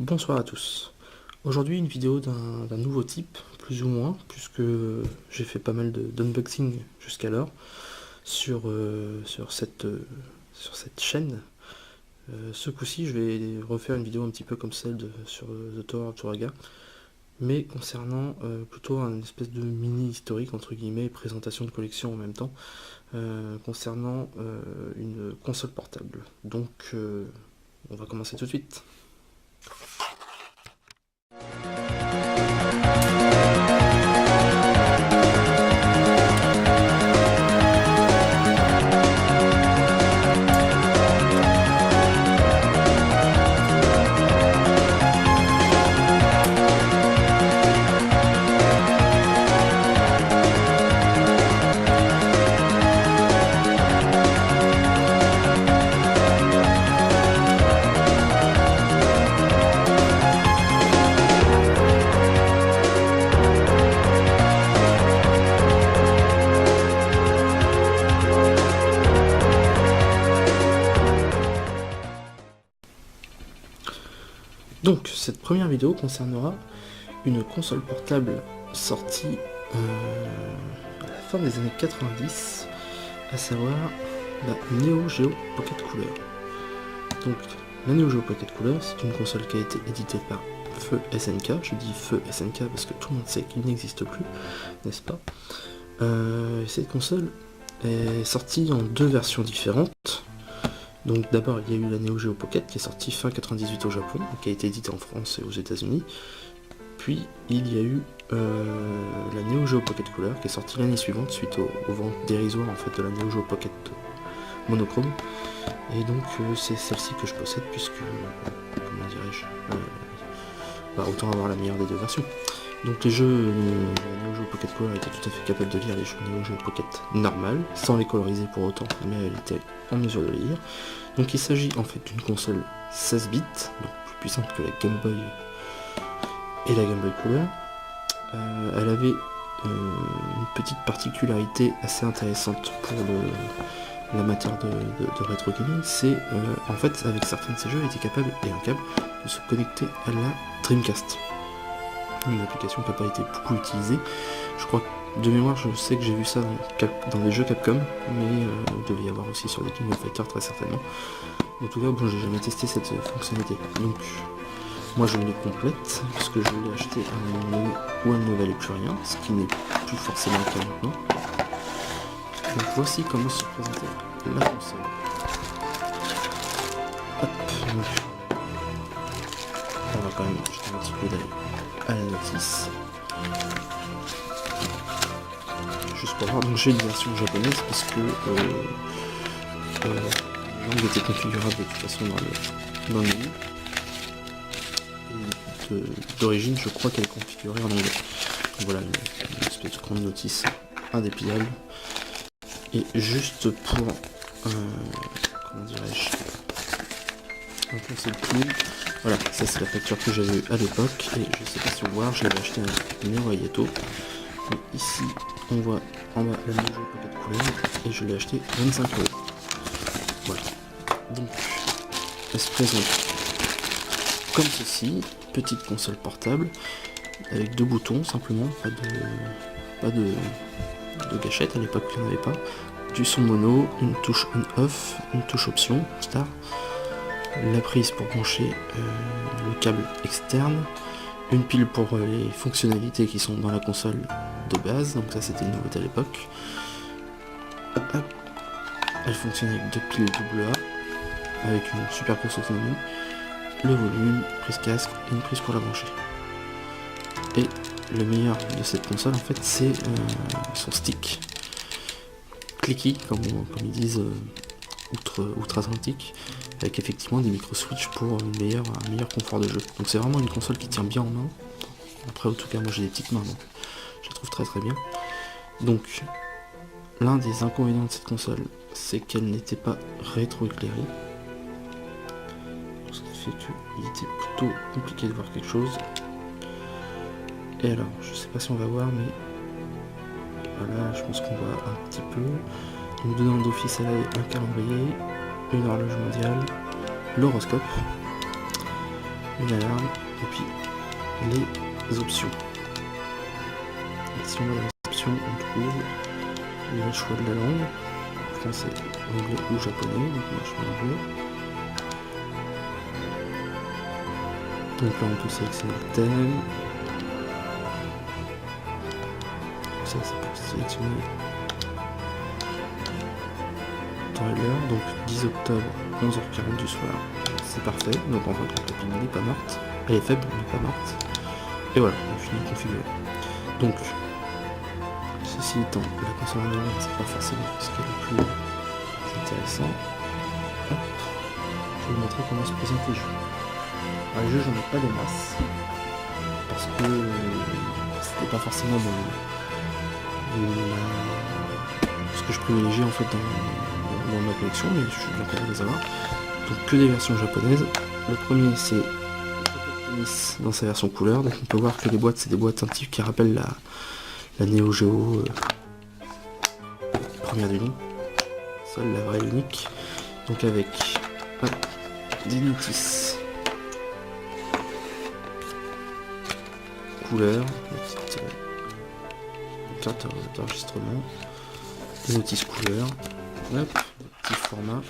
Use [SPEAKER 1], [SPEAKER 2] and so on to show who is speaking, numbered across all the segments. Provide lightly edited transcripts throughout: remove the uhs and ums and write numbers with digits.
[SPEAKER 1] Bonsoir à tous. Aujourd'hui une vidéo d'un nouveau type, plus ou moins, puisque j'ai fait pas mal d'unboxing jusqu'alors sur cette chaîne. Ce coup-ci je vais refaire une vidéo un petit peu comme celle sur The Tower of Turaga, mais concernant plutôt un espèce de mini historique entre guillemets, présentation de collection en même temps, concernant une console portable. Donc on va commencer tout de suite. Donc cette première vidéo concernera une console portable sortie à la fin des années 90, à savoir la Neo Geo Pocket Color. Donc la Neo Geo Pocket Color, c'est une console qui a été éditée par Feu SNK. Je dis Feu SNK parce que tout le monde sait qu'il n'existe plus, n'est-ce pas? Cette console est sortie en deux versions différentes. Donc d'abord il y a eu la Neo Geo Pocket qui est sortie fin 98 au Japon, qui a été éditée en France et aux États-Unis. Puis il y a eu la Neo Geo Pocket Color qui est sortie l'année suivante suite aux ventes dérisoires en fait de la Neo Geo Pocket monochrome. Et donc c'est celle-ci que je possède puisque, comment dirais-je, autant avoir la meilleure des deux versions. Donc les jeux la Neo Geo Pocket Color était tout à fait capable de lire les jeux Neo Geo Pocket normales, sans les coloriser pour autant, mais elle était en mesure de les lire. Donc il s'agit en fait d'une console 16 bits, donc plus puissante que la Game Boy et la Game Boy Color. Elle avait une petite particularité assez intéressante pour l'amateur de rétro gaming, c'est en fait avec certains de ces jeux elle était capable et incapable de se connecter à la Dreamcast. Une application qui n'a pas été beaucoup utilisée. Je crois que de mémoire, je sais que j'ai vu ça dans les jeux Capcom, mais il devait y avoir aussi sur les King of Fighters très certainement. En tout cas, bon, j'ai jamais testé cette fonctionnalité. Donc, moi je l'ai complète, parce que je l'ai acheté à un moment donné où elle ne valait plus rien, ce qui n'est plus forcément le cas maintenant. Donc voici comment se présentait la console. Hop, donc, on va quand même jeter un petit coup d'œil à la notice. Juste pour voir, donc j'ai une version japonaise parce que la langue était configurable de toute façon dans le menu. Et d'origine, je crois qu'elle est configurée en anglais. Donc voilà, une espèce de grande notice indépliable. Et juste pour, comment dirais-je, un conseil de plus. Voilà, ça c'est la facture que j'avais eue à l'époque, et je sais pas si on voit, je l'avais acheté à Neo Ayato. Et ici, on voit en bas la Neo Geo Pocket Color, et je l'ai acheté 25 €. Voilà. Donc, elle se présente comme ceci, petite console portable, avec deux boutons simplement, pas de gâchette, à l'époque il n'y en avait pas, du son mono, une touche on-off, une touche option, star, la prise pour brancher le câble externe, une pile pour les fonctionnalités qui sont dans la console de base, donc ça c'était une nouveauté à l'époque. Elle fonctionne avec deux piles AA, avec une super grosse autonomie, le volume, prise casque et une prise pour la brancher. Et le meilleur de cette console en fait c'est son stick. Clicky, comme ils disent outre-Atlantique, avec effectivement des micro-switch pour un meilleur confort de jeu. Donc c'est vraiment une console qui tient bien en main. Après, en tout cas, moi j'ai des petites mains, donc je la trouve très très bien. Donc, l'un des inconvénients de cette console, c'est qu'elle n'était pas rétro-éclairée. Ce qui fait qu'il était plutôt compliqué de voir quelque chose. Et alors, je sais pas si on va voir, mais voilà, je pense qu'on voit un petit peu. Donc dedans d'office, elle a un calendrier, une horloge mondiale, l'horoscope, une alarme, et puis les options. Et si on va dans les options, on trouve le choix de la langue, français, anglais ou japonais, donc moi je fais anglais. Donc là on peut sélectionner le thème. Ça c'est pour sélectionner temps et l'heure, donc 10 octobre, 11h40 du soir. C'est parfait, donc en fait la pile n'est pas morte, elle est faible mais pas morte. Et voilà, on a fini de configurer. Donc, ceci étant, la console en elle-même, c'est pas forcément ce qui est le plus intéressant. Hop. Je vais vous montrer comment se présentent les jeux. Alors, les jeux, j'en ai pas des masses, parce que c'était pas forcément ce que je privilégiais en fait dans ma collection, mais je suis bien content de les avoir. Donc que des versions japonaises. Le premier c'est Tennis dans sa version couleur, donc on peut voir que les boîtes c'est des boîtes un petit qui rappellent la Neo Geo première du nom, seule la vraie unique, donc avec des notices couleur, une petite carte d'enregistrement, des notices couleur, hop, petit format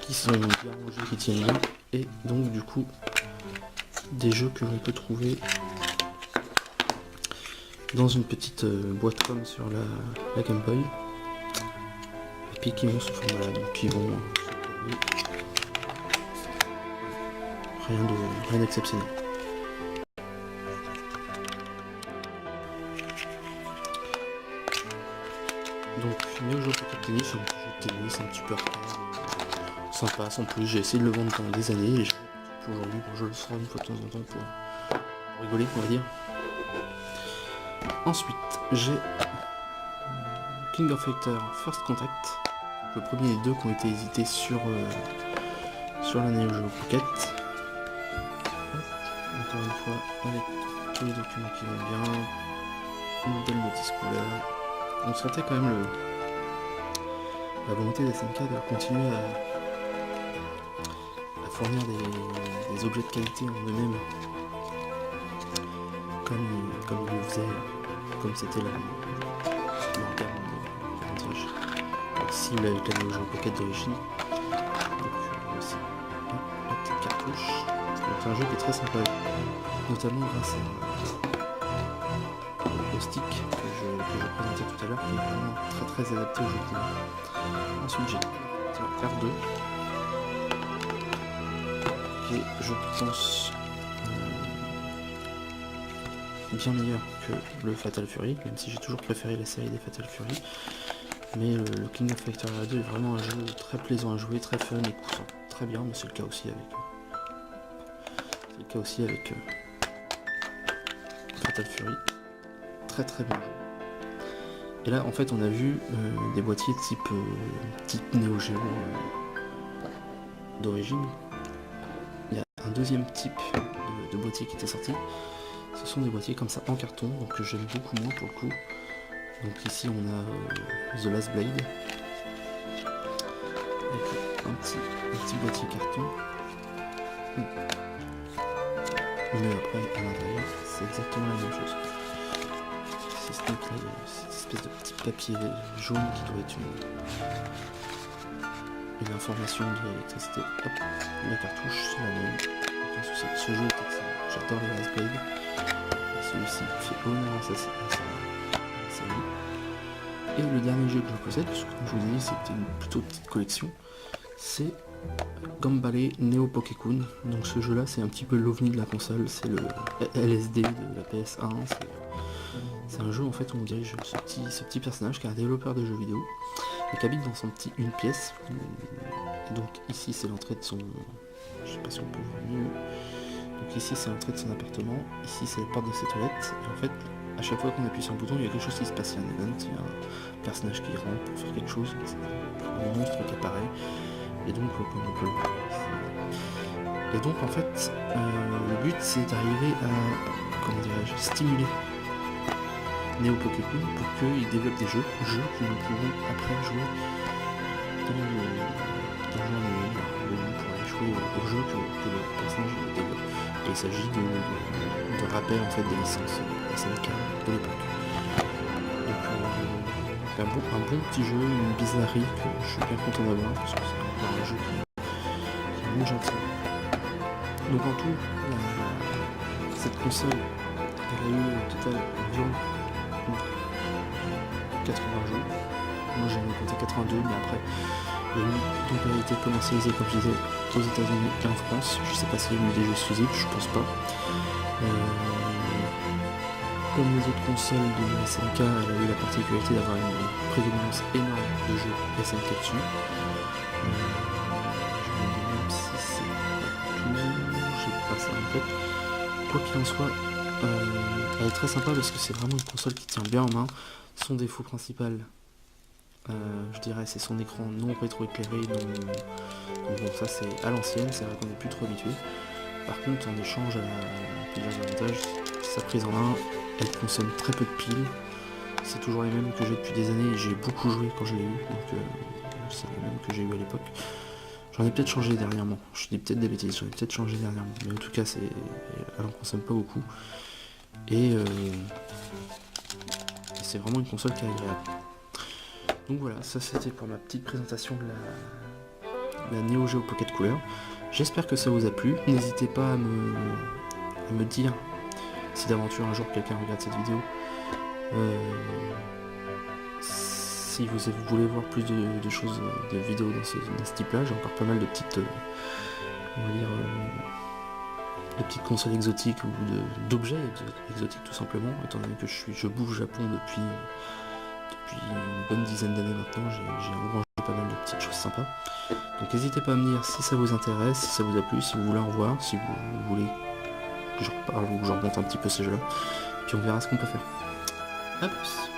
[SPEAKER 1] qui sont bien rangés, qui tiennent bien, et donc du coup des jeux que l'on peut trouver dans une petite boîte comme sur la Game Boy, et puis qui vont sous format là, donc qui vont rien d'exceptionnel. Donc Neo Geo Pocket Tennis, un petit jeu de tennis un petit peu arcade, sympa sans plus. J'ai essayé de le vendre pendant des années et j'ai aujourd'hui, bon, je le sors une fois de temps en temps pour rigoler, on va dire. Ensuite j'ai King of Fighters First Contact, le premier des deux qui ont été édités sur la Neo Geo Pocket. Encore une fois avec tous les documents qui vont bien, une belle notice couleur. On sentait quand même la volonté des SNK de continuer à fournir des objets de qualité en eux-mêmes, comme ils le faisaient, comme c'était leur gamme, comment dirais-je, cible avec la Neo Geo Pocket d'origine. Donc aussi la petite cartouche. C'est un jeu qui est très sympa, notamment grâce au stick que je présentais tout à l'heure, qui est vraiment très adapté au jeu de tennis. Ensuite j'ai R2, qui est, je pense, bien meilleur que le Fatal Fury, même si j'ai toujours préféré la série des Fatal Fury. Mais le King of Fighters R2 est vraiment un jeu très plaisant à jouer, très fun et coussant. Très bien, mais c'est le cas aussi avec Fatal Fury. Très bien joué. Et là en fait on a vu des boîtiers type Neo Geo d'origine. Il y a un deuxième type de boîtier qui était sorti. Ce sont des boîtiers comme ça en carton, donc que j'aime beaucoup moins pour le coup. Donc ici on a The Last Blade avec un petit boîtier carton. Mais après à l'intérieur c'est exactement la même chose. Si ce n'est que là il y a cette espèce de petit papier jaune qui doit être une information de l'électricité. Hop, la cartouche c'est la même. Aucun souci. Ce jeu est excellent. J'adore les Last Blade. Celui-ci fait honneur à sa série. Et le dernier jeu que je possède, parce que comme je vous ai dit c'était une plutôt petite collection, c'est Gambale Neo Pokécoon. Donc ce jeu là c'est un petit peu l'ovni de la console, c'est le LSD de la PS1. C'est un jeu en fait où on dirige ce petit personnage qui est un développeur de jeux vidéo et qui habite dans une pièce. Et donc ici c'est l'entrée de son... Je sais pas si on peut voir mieux. Donc ici c'est l'entrée de son appartement, ici c'est la porte de ses toilettes, et en fait à chaque fois qu'on appuie sur un bouton il y a quelque chose qui se passe, il y a un event, il y a un personnage qui rentre pour faire quelque chose, un monstre qui apparaît, et donc on peut le voir. Et donc en fait le but c'est d'arriver à, comment dirais-je, stimuler Neo Pokécoon pour qu'il développe des jeux que nous pourrons après jouer dans le jeu, on pourra aller jouer jouer au jeu que le personnage développe. Et il s'agit de rappel en fait des licences SNK de l'époque. Donc un bon petit jeu, une bizarrerie que je suis bien content d'avoir parce que c'est encore un jeu qui est bien gentil. Donc en tout, cette console, elle a eu au total environ 80 jeux. Moi j'en ai compté 82, mais après il y a eu, donc elle a été commercialisée comme je disais aux États-Unis et en France. Je sais pas s'il y a eu des jeux exclusifs, je pense pas. Comme les autres consoles de SNK, elle a eu la particularité d'avoir une prédominance énorme de jeux SNK dessus. Je me demande si c'est pas tout, j'ai pas ça en tête. Quoi qu'il en soit, elle est très sympa parce que c'est vraiment une console qui tient bien en main. Son défaut principal, je dirais, c'est son écran non rétroéclairé. Donc bon, ça c'est à l'ancienne, c'est vrai qu'on n'est plus trop habitué. Par contre, en échange à plusieurs avantages, sa prise en main, elle consomme très peu de piles. C'est toujours les mêmes que j'ai depuis des années et j'ai beaucoup joué quand je l'ai eu, donc c'est les mêmes que j'ai eu à l'époque. J'en ai peut-être changé dernièrement, je dis peut-être des bêtises, j'en ai peut-être changé dernièrement, mais en tout cas elle en consomme pas beaucoup. Et c'est vraiment une console qui est agréable. Donc voilà, ça c'était pour ma petite présentation de la Neo Geo Pocket Color. J'espère que ça vous a plu. N'hésitez pas à me dire si d'aventure un jour quelqu'un regarde cette vidéo. Si vous voulez voir plus de choses, de vidéos dans ce type-là, j'ai encore pas mal de petites, on va dire, de petites consoles exotiques ou d'objets exotiques tout simplement. Étant donné que je bouge au Japon depuis une bonne dizaine d'années maintenant, j'ai engrangé pas mal de petites choses sympas. Donc n'hésitez pas à me dire si ça vous intéresse, si ça vous a plu, si vous voulez en revoir, si vous voulez que je reparle ou que je remonte un petit peu ces jeux-là. Puis on verra ce qu'on peut faire. A plus.